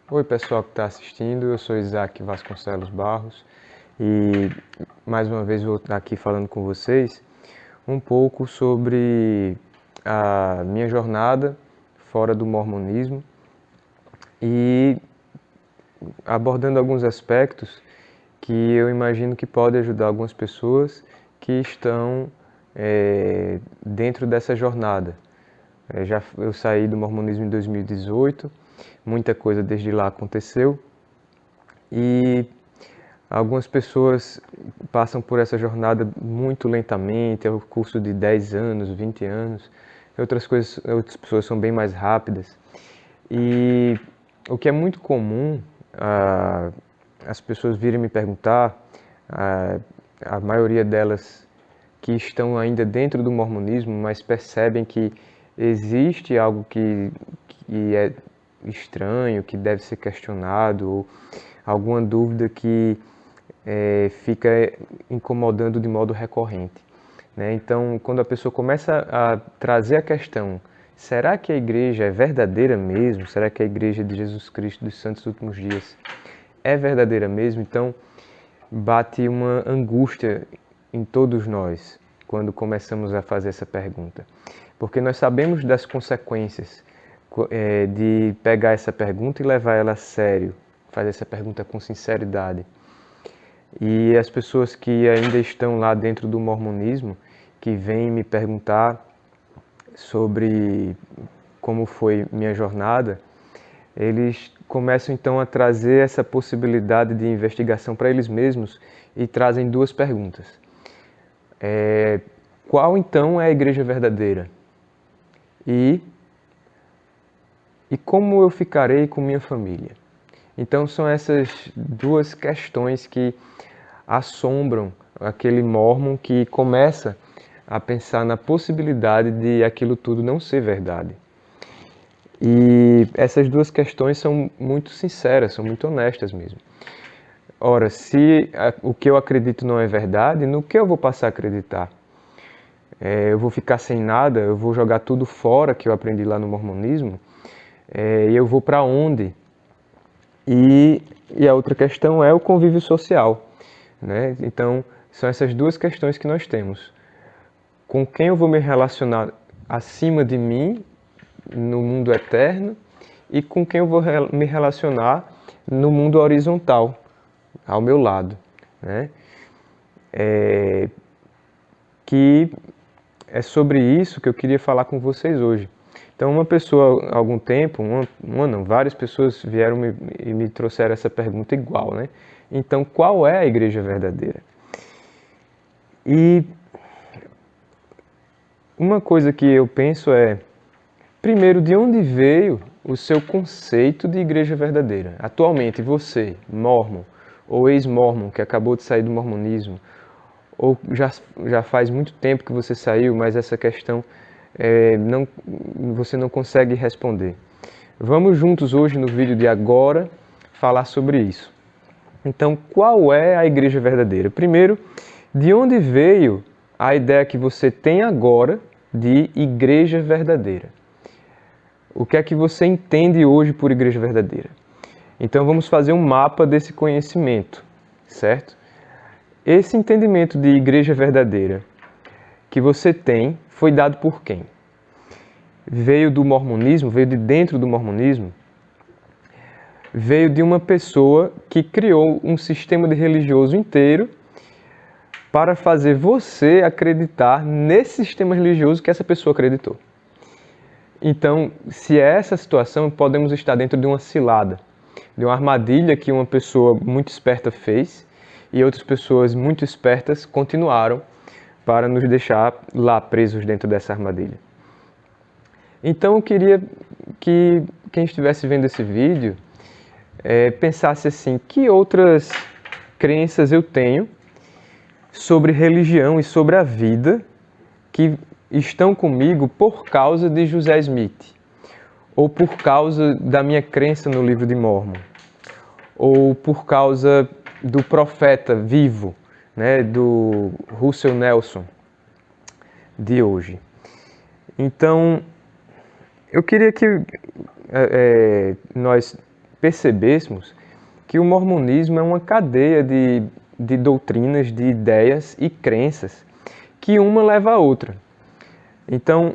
Oi pessoal que está assistindo, eu sou Isaac Vasconcelos Barros e mais uma vez vou estar aqui falando com vocês um pouco sobre a minha jornada fora do mormonismo e abordando alguns aspectos que eu imagino que podem ajudar algumas pessoas que estão dentro dessa jornada. Eu saí do mormonismo em 2018, muita coisa desde lá aconteceu e algumas pessoas passam por essa jornada muito lentamente, é um curso de 10 anos, 20 anos, outras pessoas são bem mais rápidas. E o que é muito comum, as pessoas virem me perguntar, a maioria delas que estão ainda dentro do mormonismo, mas percebem que existe algo que é estranho, que deve ser questionado, ou alguma dúvida que fica incomodando de modo recorrente, né? Então, quando a pessoa começa a trazer a questão, será que a igreja é verdadeira mesmo? Será que a igreja de Jesus Cristo dos Santos Últimos Dias é verdadeira mesmo? Então, bate uma angústia em todos nós quando começamos a fazer essa pergunta. Porque nós sabemos das consequências de pegar essa pergunta e levar ela a sério, fazer essa pergunta com sinceridade. E as pessoas que ainda estão lá dentro do mormonismo, que vêm me perguntar sobre como foi minha jornada, eles começam então a trazer essa possibilidade de investigação para eles mesmos e trazem duas perguntas. Qual então é a igreja verdadeira? E como eu ficarei com minha família? Então são essas duas questões que assombram aquele mormon que começa a pensar na possibilidade de aquilo tudo não ser verdade. E essas duas questões são muito sinceras, são muito honestas mesmo. Ora, se o que eu acredito não é verdade, no que eu vou passar a acreditar? Eu vou ficar sem nada, eu vou jogar tudo fora que eu aprendi lá no mormonismo, e eu vou para onde? E a outra questão é o convívio social, né? Então, são essas duas questões que nós temos. Com quem eu vou me relacionar acima de mim, no mundo eterno, e com quem eu vou me relacionar no mundo horizontal, ao meu lado, né? Que é sobre isso que eu queria falar com vocês hoje. Então, uma pessoa, há algum tempo, várias pessoas vieram e me trouxeram essa pergunta igual, né? Então, qual é a igreja verdadeira? E uma coisa que eu penso é, primeiro, de onde veio o seu conceito de igreja verdadeira? Atualmente, você, mormon, ou ex-mormon, que acabou de sair do mormonismo, ou já faz muito tempo que você saiu, mas essa questão você não consegue responder. Vamos juntos hoje no vídeo de agora falar sobre isso. Então, qual é a igreja verdadeira? Primeiro, de onde veio a ideia que você tem agora de igreja verdadeira? O que é que você entende hoje por igreja verdadeira? Então, vamos fazer um mapa desse conhecimento, certo? Esse entendimento de igreja verdadeira que você tem foi dado por quem? Veio do mormonismo, veio de dentro do mormonismo, veio de uma pessoa que criou um sistema de religioso inteiro para fazer você acreditar nesse sistema religioso que essa pessoa acreditou. Então, se é essa situação, podemos estar dentro de uma cilada, de uma armadilha que uma pessoa muito esperta fez e outras pessoas muito espertas continuaram para nos deixar lá presos dentro dessa armadilha. Então eu queria que quem estivesse vendo esse vídeo pensasse assim, que outras crenças eu tenho sobre religião e sobre a vida que estão comigo por causa de José Smith, ou por causa da minha crença no livro de Mormon, ou por causa do profeta vivo, né, do Russell Nelson de hoje. Então, eu queria que nós percebêssemos que o mormonismo é uma cadeia de doutrinas, de ideias e crenças, que uma leva a outra. Então,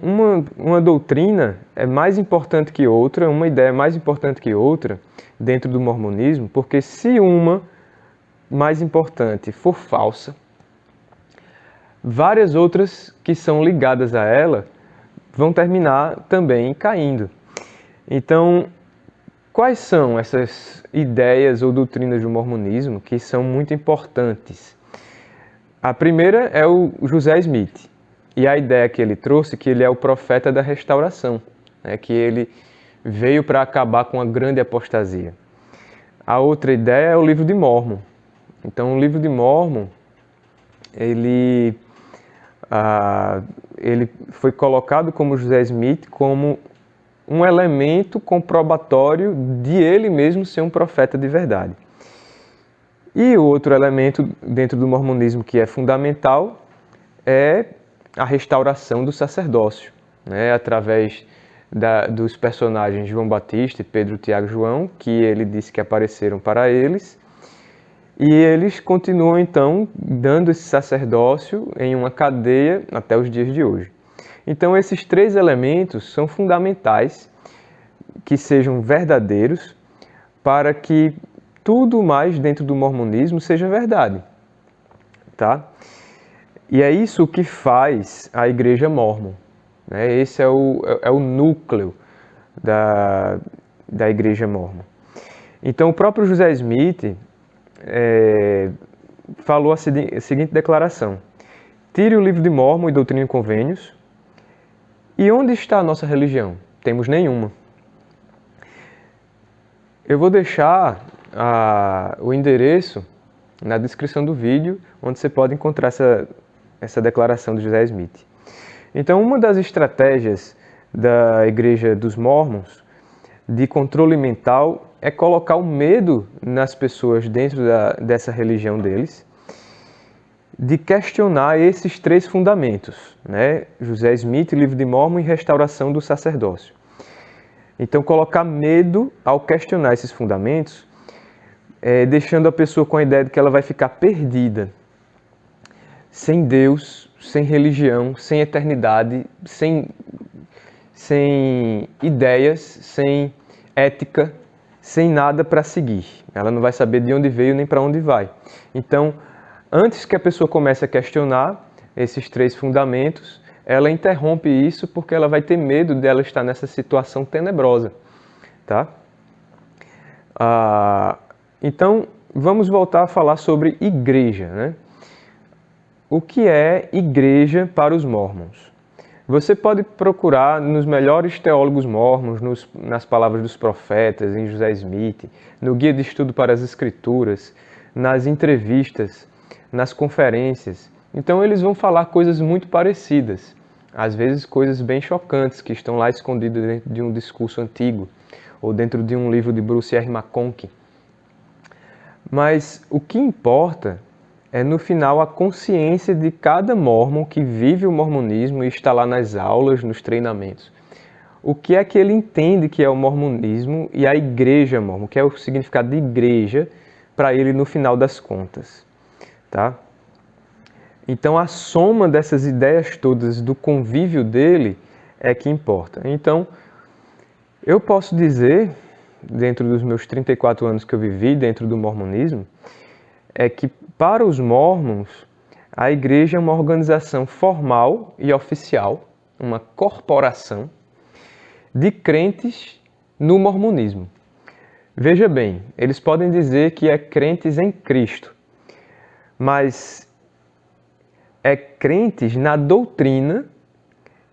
uma doutrina é mais importante que outra, uma ideia é mais importante que outra dentro do mormonismo, porque se uma mais importante for falsa, várias outras que são ligadas a ela vão terminar também caindo. Então, quais são essas ideias ou doutrinas do mormonismo que são muito importantes? A primeira é o José Smith. E a ideia que ele trouxe, que ele é o profeta da restauração, né? Que ele veio para acabar com a grande apostasia. A outra ideia é o livro de Mórmon. Então, o livro de Mórmon, ele foi colocado como José Smith como um elemento comprobatório de ele mesmo ser um profeta de verdade. E o outro elemento dentro do mormonismo que é fundamental é a restauração do sacerdócio, né, através dos personagens João Batista, Pedro, Tiago e João, que ele disse que apareceram para eles, e eles continuam então dando esse sacerdócio em uma cadeia até os dias de hoje. Então esses três elementos são fundamentais que sejam verdadeiros para que tudo mais dentro do mormonismo seja verdade, tá? E é isso que faz a Igreja Mórmon, né? Esse é o núcleo da Igreja Mórmon. Então, o próprio José Smith falou a seguinte declaração: tire o livro de Mórmon e Doutrina e Convênios. E onde está a nossa religião? Temos nenhuma. Eu vou deixar o endereço na descrição do vídeo, onde você pode encontrar essa declaração de José Smith. Então, uma das estratégias da Igreja dos Mórmons de controle mental é colocar o medo nas pessoas dentro dessa religião deles, de questionar esses três fundamentos, né? José Smith, Livro de Mórmon e restauração do sacerdócio. Então, colocar medo ao questionar esses fundamentos, deixando a pessoa com a ideia de que ela vai ficar perdida, sem Deus, sem religião, sem eternidade, sem ideias, sem ética, sem nada para seguir. Ela não vai saber de onde veio nem para onde vai. Então, antes que a pessoa comece a questionar esses três fundamentos, ela interrompe isso porque ela vai ter medo dela estar nessa situação tenebrosa, tá? Então, vamos voltar a falar sobre igreja, né? O que é igreja para os mórmons? Você pode procurar nos melhores teólogos mórmons, nas palavras dos profetas, em José Smith, no Guia de Estudo para as Escrituras, nas entrevistas, nas conferências. Então eles vão falar coisas muito parecidas, às vezes coisas bem chocantes que estão lá escondidas dentro de um discurso antigo ou dentro de um livro de Bruce R. McConkie. Mas o que importa é, no final, a consciência de cada mórmon que vive o mormonismo e está lá nas aulas, nos treinamentos. O que é que ele entende que é o mormonismo e a igreja mórmon, que é o significado de igreja para ele no final das contas, tá? Então, a soma dessas ideias todas do convívio dele é que importa. Então, eu posso dizer, dentro dos meus 34 anos que eu vivi dentro do mormonismo, é que para os mórmons, a igreja é uma organização formal e oficial, uma corporação de crentes no mormonismo. Veja bem, eles podem dizer que é crentes em Cristo, mas é crentes na doutrina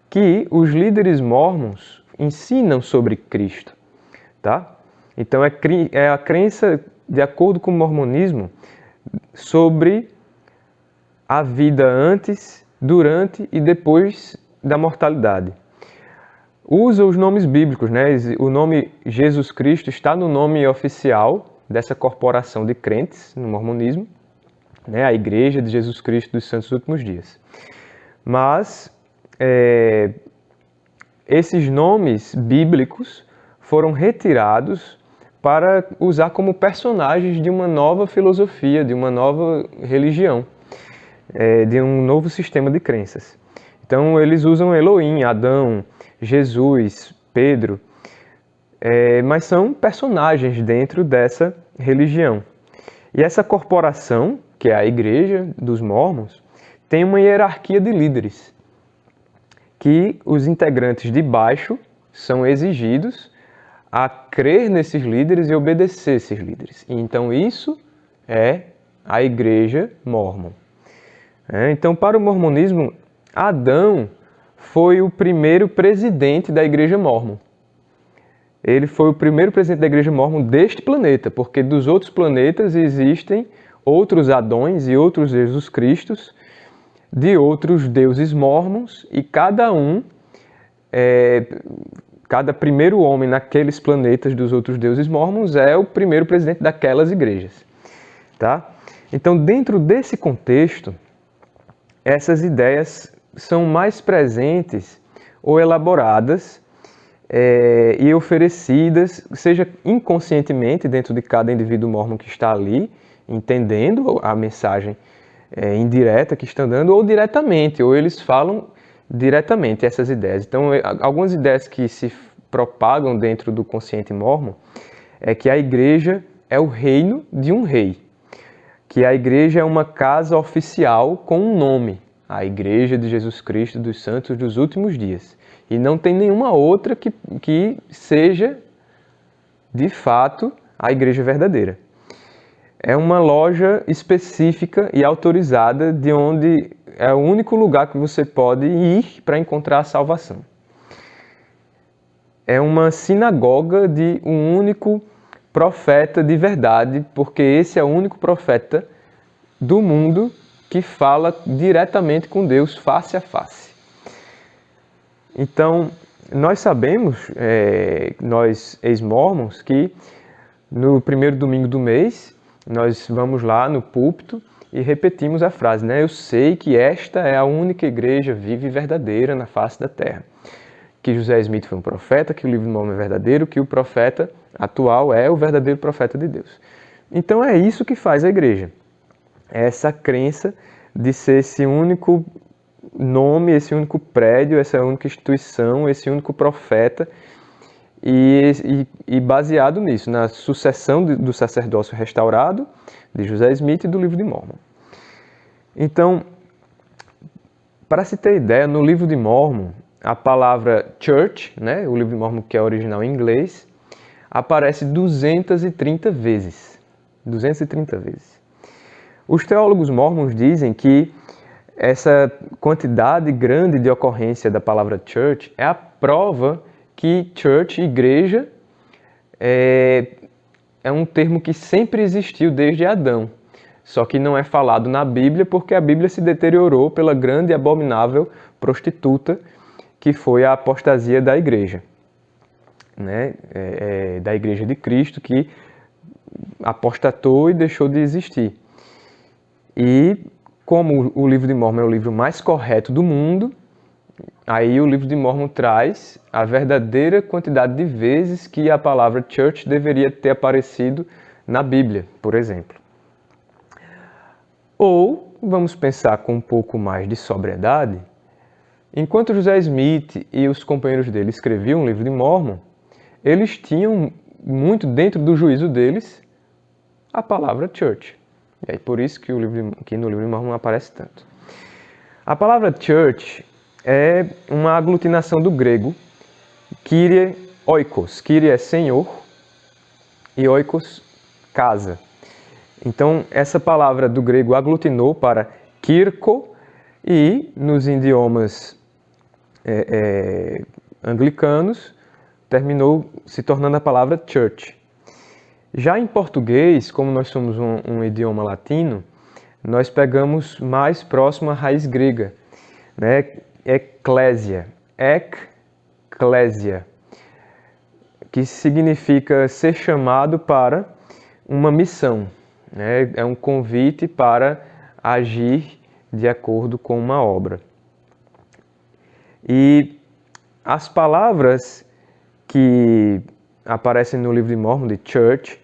que os líderes mórmons ensinam sobre Cristo, tá? Então é a crença, de acordo com o mormonismo, sobre a vida antes, durante e depois da mortalidade. Usa os nomes bíblicos, né? O nome Jesus Cristo está no nome oficial dessa corporação de crentes no mormonismo, né? A Igreja de Jesus Cristo dos Santos Últimos Dias. Mas esses nomes bíblicos foram retirados para usar como personagens de uma nova filosofia, de uma nova religião, de um novo sistema de crenças. Então eles usam Elohim, Adão, Jesus, Pedro, mas são personagens dentro dessa religião. E essa corporação, que é a Igreja dos Mórmons, tem uma hierarquia de líderes, que os integrantes de baixo são exigidos a crer nesses líderes e obedecer esses líderes. Então isso é a Igreja Mórmon. Então, para o mormonismo, Adão foi o primeiro presidente da Igreja Mórmon. Ele foi o primeiro presidente da Igreja Mórmon deste planeta, porque dos outros planetas existem outros Adões e outros Jesus Cristos de outros deuses mórmons, e cada primeiro homem naqueles planetas dos outros deuses mórmons é o primeiro presidente daquelas igrejas. Tá? Então, dentro desse contexto, essas ideias são mais presentes ou elaboradas e oferecidas, seja inconscientemente dentro de cada indivíduo mórmon que está ali, entendendo a mensagem indireta que estão dando, ou diretamente, ou eles falam diretamente essas ideias. Então, algumas ideias que se propagam dentro do consciente mórmon é que a igreja é o reino de um rei, que a igreja é uma casa oficial com um nome, a Igreja de Jesus Cristo dos Santos dos Últimos Dias. E não tem nenhuma outra que seja, de fato, a igreja verdadeira. É uma loja específica e autorizada de onde é o único lugar que você pode ir para encontrar a salvação. É uma sinagoga de um único profeta de verdade, porque esse é o único profeta do mundo que fala diretamente com Deus face a face. Então, nós sabemos, nós ex-mórmons, que no primeiro domingo do mês, nós vamos lá no púlpito e repetimos a frase, né? Eu sei que esta é a única igreja viva e verdadeira na face da terra. Que José Smith foi um profeta, que o livro de Mórmon é verdadeiro, que o profeta atual é o verdadeiro profeta de Deus. Então é isso que faz a igreja. É essa crença de ser esse único nome, esse único prédio, essa única instituição, esse único profeta, e baseado nisso, na sucessão do sacerdócio restaurado de José Smith e do livro de Mórmon. Então, para se ter ideia, no livro de Mórmon, a palavra church, né, o livro de Mórmon que é original em inglês, aparece 230 vezes. 230 vezes. Os teólogos mórmons dizem que essa quantidade grande de ocorrência da palavra church é a prova que church, igreja, é um termo que sempre existiu desde Adão. Só que não é falado na Bíblia porque a Bíblia se deteriorou pela grande e abominável prostituta que foi a apostasia da igreja, né? Da igreja de Cristo, que apostatou e deixou de existir. E como o livro de Mórmon é o livro mais correto do mundo, aí o livro de Mórmon traz a verdadeira quantidade de vezes que a palavra church deveria ter aparecido na Bíblia, por exemplo. Ou, vamos pensar com um pouco mais de sobriedade, enquanto José Smith e os companheiros dele escreviam o livro de Mórmon, eles tinham muito dentro do juízo deles a palavra church. E aí por isso que no livro de Mórmon não aparece tanto. A palavra church é uma aglutinação do grego Kyrie oikos. Kyrie é senhor e oikos, casa. Então essa palavra do grego aglutinou para kirko e nos idiomas anglicanos terminou se tornando a palavra church. Já em português, como nós somos um idioma latino, nós pegamos mais próximo à raiz grega, né? Eclésia, eclésia, que significa ser chamado para uma missão, né? É um convite para agir de acordo com uma obra. E as palavras que aparecem no livro de Mormon, de Church,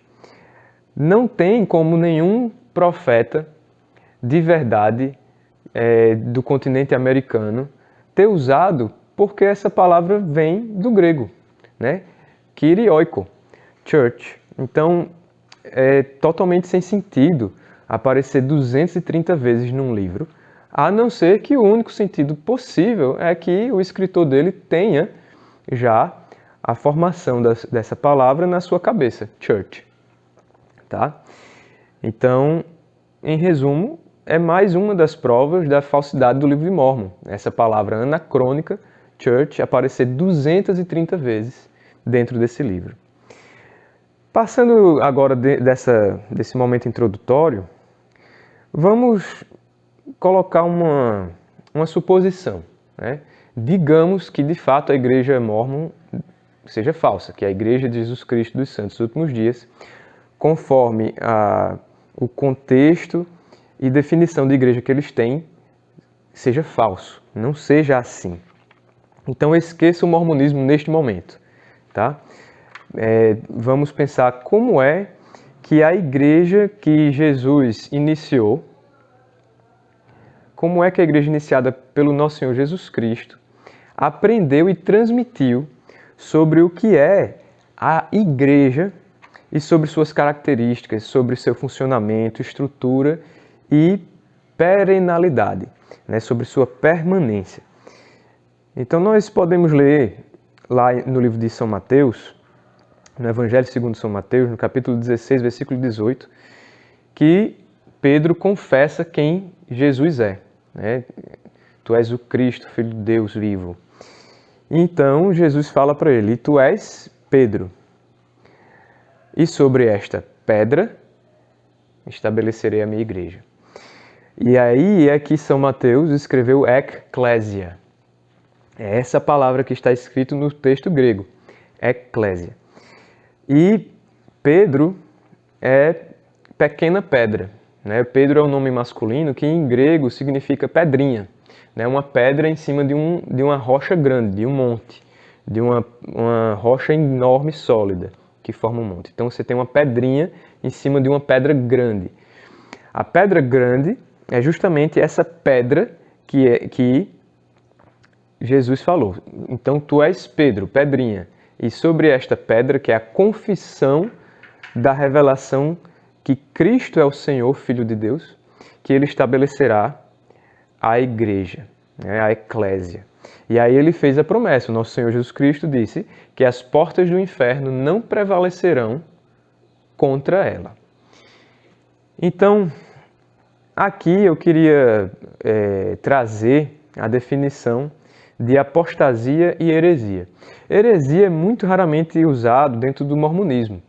não tem como nenhum profeta de verdade do continente americano ter usado, porque essa palavra vem do grego, né? Kyrioi, church. Então, é totalmente sem sentido aparecer 230 vezes num livro, a não ser que o único sentido possível é que o escritor dele tenha já a formação dessa palavra na sua cabeça, church. Tá? Então, em resumo, é mais uma das provas da falsidade do livro de Mormon. Essa palavra anacrônica, church, aparecer 230 vezes dentro desse livro. Passando agora desse momento introdutório, vamos colocar uma suposição, né? Digamos que, de fato, a igreja Mormon seja falsa, que a igreja de Jesus Cristo dos Santos dos Últimos Dias, conforme o contexto e definição de igreja que eles têm, seja falso, não seja assim. Então esqueça o mormonismo neste momento, tá? Vamos pensar como é que a igreja que Jesus iniciou, como é que a igreja iniciada pelo nosso Senhor Jesus Cristo aprendeu e transmitiu sobre o que é a igreja e sobre suas características, sobre seu funcionamento, estrutura e perenalidade, né, sobre sua permanência. Então nós podemos ler lá no livro de São Mateus, no Evangelho segundo São Mateus, no capítulo 16, versículo 18, que Pedro confessa quem Jesus é, né? Tu és o Cristo, Filho de Deus vivo. Então Jesus fala para ele, tu és Pedro, e sobre esta pedra estabelecerei a minha igreja. E aí é que São Mateus escreveu ecclesia. É essa palavra que está escrito no texto grego, ecclesia. E Pedro é pequena pedra, né? Pedro é um nome masculino que em grego significa pedrinha, né? Uma pedra em cima de uma rocha grande, de um monte, de uma rocha enorme, sólida, que forma um monte. Então você tem uma pedrinha em cima de uma pedra grande. A pedra grande é justamente essa pedra que Jesus falou. Então tu és Pedro, pedrinha. E sobre esta pedra, que é a confissão da revelação que Cristo é o Senhor, Filho de Deus, que ele estabelecerá a igreja, né, a eclésia. E aí ele fez a promessa, o nosso Senhor Jesus Cristo disse que as portas do inferno não prevalecerão contra ela. Então, aqui eu queria trazer a definição de apostasia e heresia. Heresia é muito raramente usado dentro do mormonismo,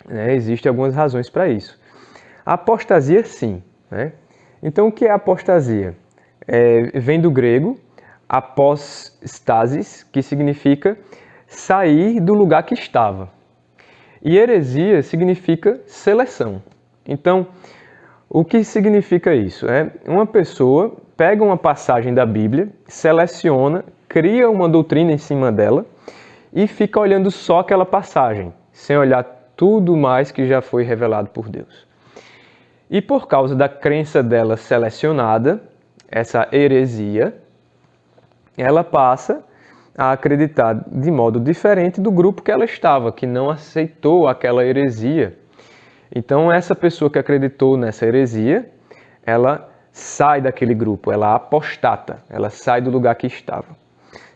né? Existem algumas razões para isso. A apostasia, sim, né? Então, o que é apostasia? Vem do grego apostasis, que significa sair do lugar que estava. E heresia significa seleção. Então, o que significa isso? Uma pessoa pega uma passagem da Bíblia, seleciona, cria uma doutrina em cima dela e fica olhando só aquela passagem, sem olhar tudo mais que já foi revelado por Deus. E por causa da crença dela selecionada, essa heresia, ela passa a acreditar de modo diferente do grupo que ela estava, que não aceitou aquela heresia. Então, essa pessoa que acreditou nessa heresia, ela sai daquele grupo, ela apostata, ela sai do lugar que estava,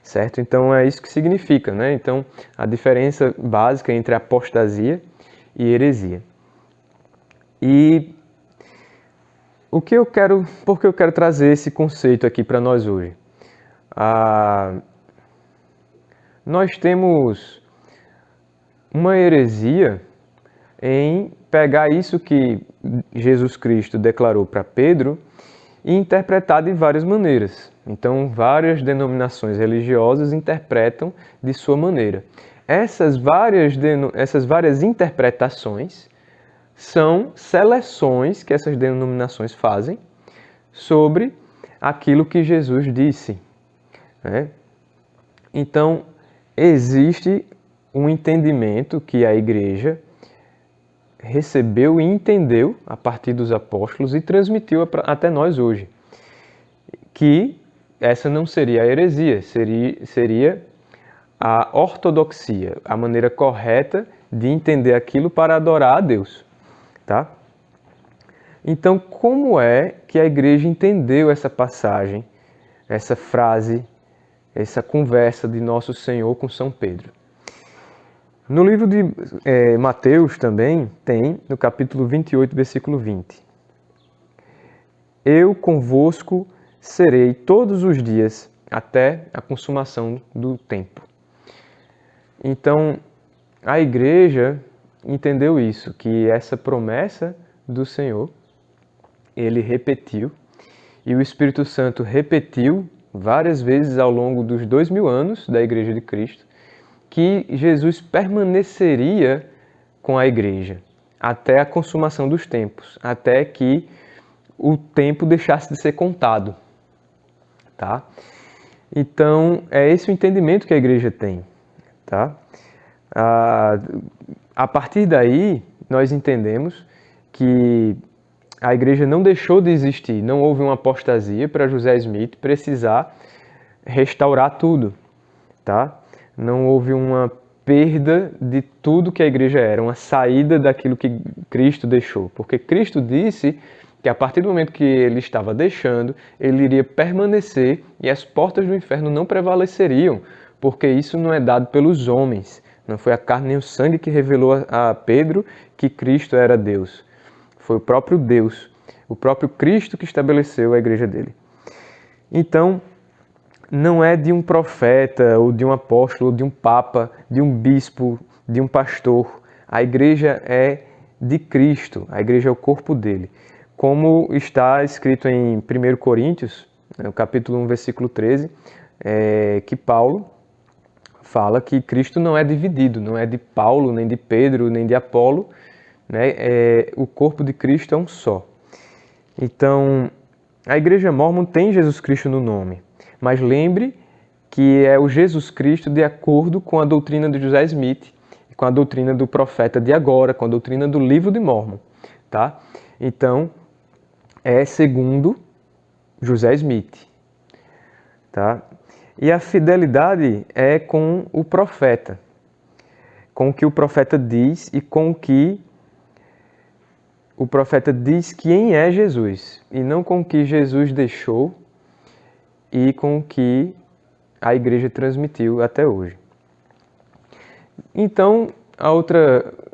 certo? Então, é isso que significa, né? Então, a diferença básica entre apostasia e heresia. E por que eu quero trazer esse conceito aqui para nós hoje? Nós temos uma heresia em pegar isso que Jesus Cristo declarou para Pedro e interpretar de várias maneiras. Então, várias denominações religiosas interpretam de sua maneira. Essas várias interpretações são seleções que essas denominações fazem sobre aquilo que Jesus disse, né? Então, existe um entendimento que a igreja recebeu e entendeu a partir dos apóstolos e transmitiu até nós hoje. Que essa não seria a heresia, seria a ortodoxia, a maneira correta de entender aquilo para adorar a Deus, tá? Então, como é que a igreja entendeu essa passagem, essa frase, essa conversa de Nosso Senhor com São Pedro? No livro de Mateus também tem, no capítulo 28, versículo 20. Eu convosco serei todos os dias até a consumação do tempo. Então, a igreja entendeu isso, que essa promessa do Senhor, ele repetiu, e o Espírito Santo repetiu várias vezes ao longo dos 2000 anos da Igreja de Cristo, que Jesus permaneceria com a igreja até a consumação dos tempos, até que o tempo deixasse de ser contado, tá? Então, é esse o entendimento que a igreja tem, tá? A partir daí, nós entendemos que a igreja não deixou de existir, não houve uma apostasia para José Smith precisar restaurar tudo, tá? Não houve uma perda de tudo que a igreja era, uma saída daquilo que Cristo deixou, porque Cristo disse que a partir do momento que ele estava deixando, ele iria permanecer e as portas do inferno não prevaleceriam, porque isso não é dado pelos homens. Não foi a carne nem o sangue que revelou a Pedro que Cristo era Deus. Foi o próprio Deus, o próprio Cristo que estabeleceu a igreja dele. Então, não é de um profeta, ou de um apóstolo, ou de um papa, de um bispo, de um pastor. A igreja é de Cristo, a igreja é o corpo dele. Como está escrito em 1 Coríntios, no capítulo 1, versículo 13, que Paulo fala que Cristo não é dividido, não é de Paulo, nem de Pedro, nem de Apolo, né? O corpo de Cristo é um só. Então, a igreja mórmon tem Jesus Cristo no nome, mas lembre que é o Jesus Cristo de acordo com a doutrina de José Smith, com a doutrina do profeta de agora, com a doutrina do livro de Mórmon, tá? Então, é segundo José Smith, tá? E a fidelidade é com o profeta, com o que o profeta diz e com o que o profeta diz quem é Jesus, e não com o que Jesus deixou e com o que a igreja transmitiu até hoje. Então,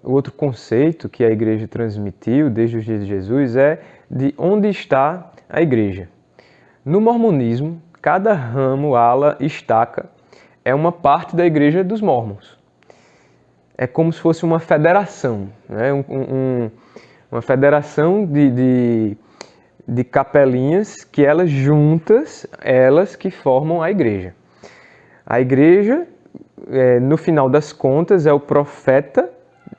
o outro conceito que a igreja transmitiu desde os dias de Jesus é de onde está a igreja. No mormonismo, cada ramo, ala, estaca é uma parte da igreja dos mórmons. É como se fosse uma federação, né? Uma federação de capelinhas que elas juntas, elas que formam a igreja. A igreja, no final das contas, é o profeta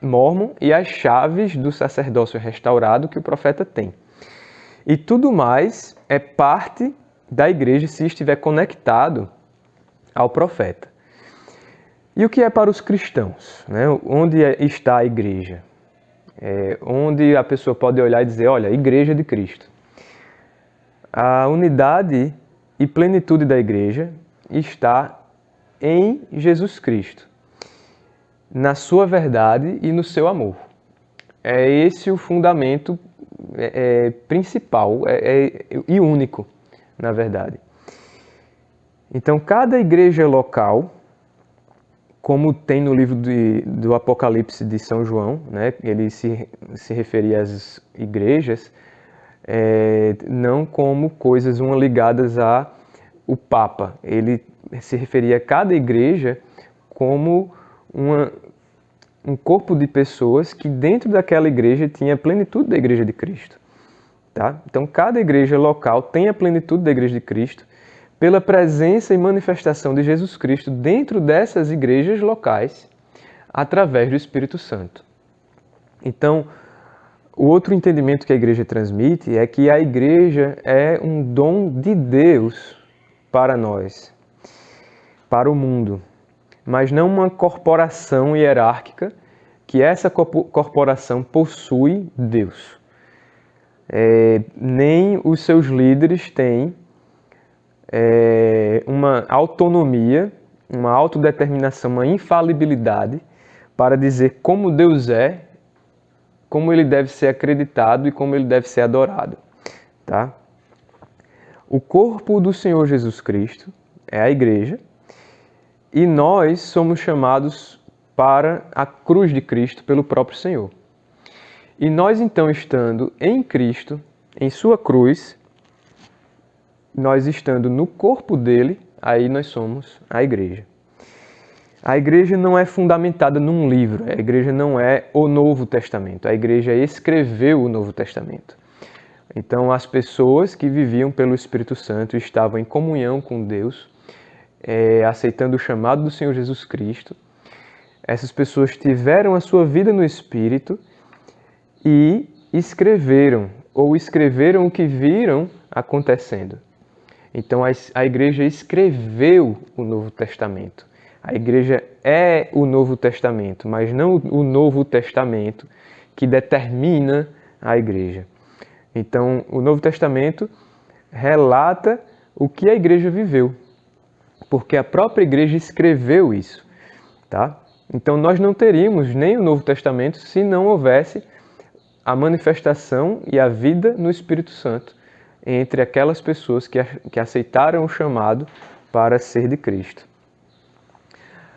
mórmon e as chaves do sacerdócio restaurado que o profeta tem. E tudo mais é parte da igreja se estiver conectado ao profeta. E o que é para os cristãos, né? Onde está a igreja? Onde a pessoa pode olhar e dizer, olha, igreja de Cristo. A unidade e plenitude da igreja está em Jesus Cristo, na sua verdade e no seu amor. É esse o fundamento principal e único, na verdade. Então, cada igreja local, como tem no livro do Apocalipse de São João, né, ele se referia às igrejas, não como coisas uma ligadas ao Papa. Ele se referia a cada igreja como um corpo de pessoas que dentro daquela igreja tinha a plenitude da igreja de Cristo. Tá? Então, cada igreja local tem a plenitude da igreja de Cristo pela presença e manifestação de Jesus Cristo dentro dessas igrejas locais, através do Espírito Santo. Então, o outro entendimento que a igreja transmite é que a igreja é um dom de Deus para nós, para o mundo. mas não uma corporação hierárquica, que essa corporação possui Deus. Nem os seus líderes têm uma autonomia, uma autodeterminação, uma infalibilidade para dizer como Deus é, como ele deve ser acreditado e como ele deve ser adorado. Tá? O corpo do Senhor Jesus Cristo é a igreja e nós somos chamados para a cruz de Cristo pelo próprio Senhor. E nós então, estando em Cristo, em sua cruz, nós estando no corpo dele, aí nós somos a igreja. A igreja não é fundamentada num livro, a igreja não é o Novo Testamento, a igreja escreveu o Novo Testamento. Então, as pessoas que viviam pelo Espírito Santo estavam em comunhão com Deus, aceitando o chamado do Senhor Jesus Cristo. Essas pessoas tiveram a sua vida no Espírito e escreveram o que viram acontecendo. Então, a igreja escreveu o Novo Testamento. A igreja é o Novo Testamento, mas não o Novo Testamento que determina a igreja. Então, o Novo Testamento relata o que a igreja viveu, porque a própria igreja escreveu isso, tá? Então, nós não teríamos nem o Novo Testamento se não houvesse a manifestação e a vida no Espírito Santo entre aquelas pessoas que aceitaram o chamado para ser de Cristo.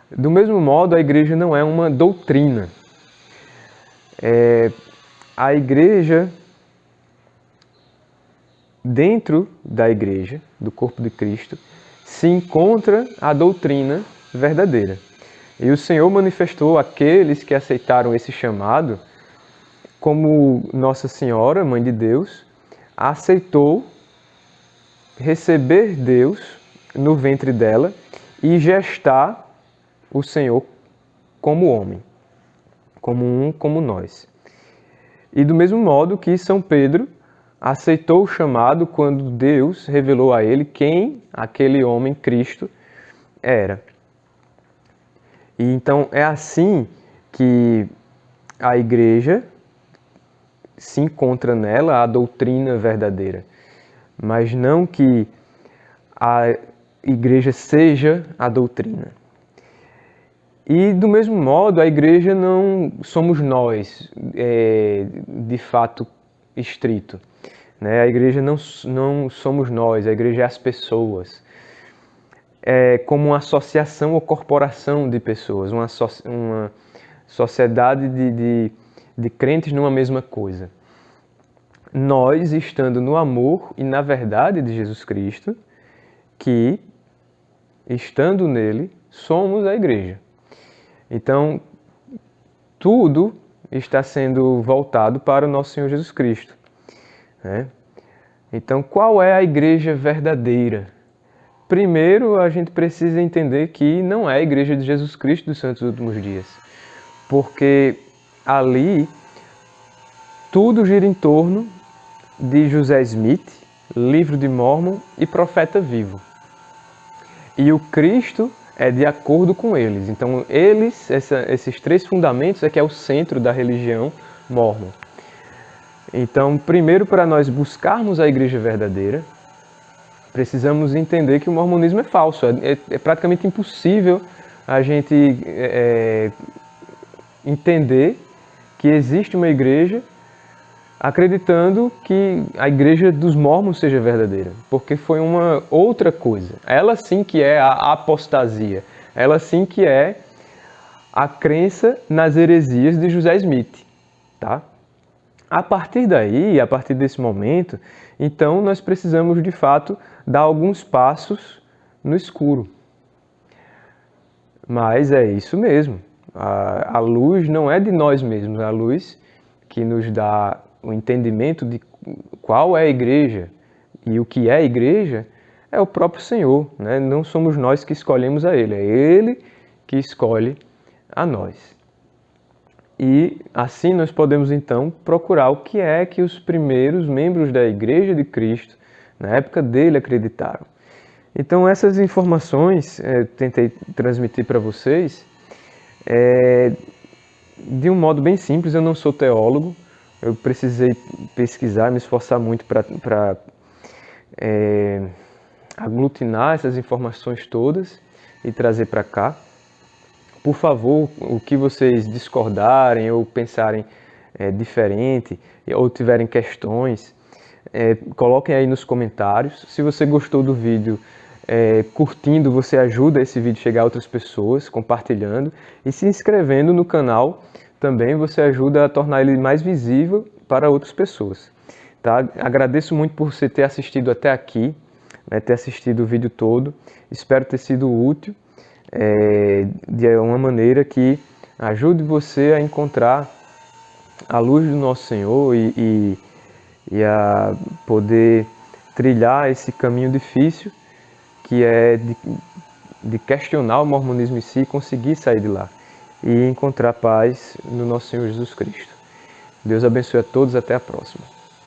Do mesmo modo, a igreja não é uma doutrina. A igreja, dentro da igreja, do corpo de Cristo, se encontra a doutrina verdadeira. E o Senhor manifestou àqueles que aceitaram esse chamado, como Nossa Senhora, Mãe de Deus, aceitou receber Deus no ventre dela e gestar o Senhor como homem, como nós. E do mesmo modo que São Pedro aceitou o chamado quando Deus revelou a ele quem aquele homem, Cristo, era. E então é assim que a igreja se encontra nela a doutrina verdadeira, mas não que a igreja seja a doutrina. E do mesmo modo, a igreja não somos nós, de fato estrito. A igreja não somos nós, a igreja é as pessoas. É como uma associação ou corporação de pessoas, uma sociedade de crentes numa mesma coisa. Nós, estando no amor e na verdade de Jesus Cristo, que, estando nele, somos a igreja. Então, tudo está sendo voltado para o nosso Senhor Jesus Cristo. Então, qual é a igreja verdadeira? Primeiro, a gente precisa entender que não é a igreja de Jesus Cristo dos Santos Últimos Dias, porque ali tudo gira em torno de José Smith, Livro de Mórmon e Profeta Vivo. E o Cristo é de acordo com eles. Então, esses três fundamentos é que é o centro da religião mórmon. Então, primeiro, para nós buscarmos a igreja verdadeira, precisamos entender que o mormonismo é falso. É praticamente impossível a gente entender que existe uma igreja acreditando que a igreja dos mormons seja verdadeira, porque foi uma outra coisa. Ela sim que é a apostasia, ela sim que é a crença nas heresias de José Smith, tá? A partir daí, a partir desse momento, então nós precisamos de fato dar alguns passos no escuro. Mas é isso mesmo, a luz não é de nós mesmos, a luz que nos dá o entendimento de qual é a igreja e o que é a igreja é o próprio Senhor, né? Não somos nós que escolhemos a Ele, é Ele que escolhe a nós. E assim nós podemos então procurar o que é que os primeiros membros da Igreja de Cristo, na época dele, acreditaram. Então essas informações eu tentei transmitir para vocês de um modo bem simples. Eu não sou teólogo, eu precisei pesquisar, me esforçar muito para aglutinar essas informações todas e trazer para cá. Por favor, o que vocês discordarem ou pensarem diferente ou tiverem questões, coloquem aí nos comentários. Se você gostou do vídeo, curtindo, você ajuda esse vídeo a chegar a outras pessoas, compartilhando, e se inscrevendo no canal também você ajuda a tornar ele mais visível para outras pessoas. Tá? Agradeço muito por você ter assistido até aqui, né, ter assistido o vídeo todo. Espero ter sido útil de uma maneira que ajude você a encontrar a luz do nosso Senhor e a poder trilhar esse caminho difícil que é de questionar o mormonismo em si e conseguir sair de lá e encontrar paz no nosso Senhor Jesus Cristo. Deus abençoe a todos, até a próxima.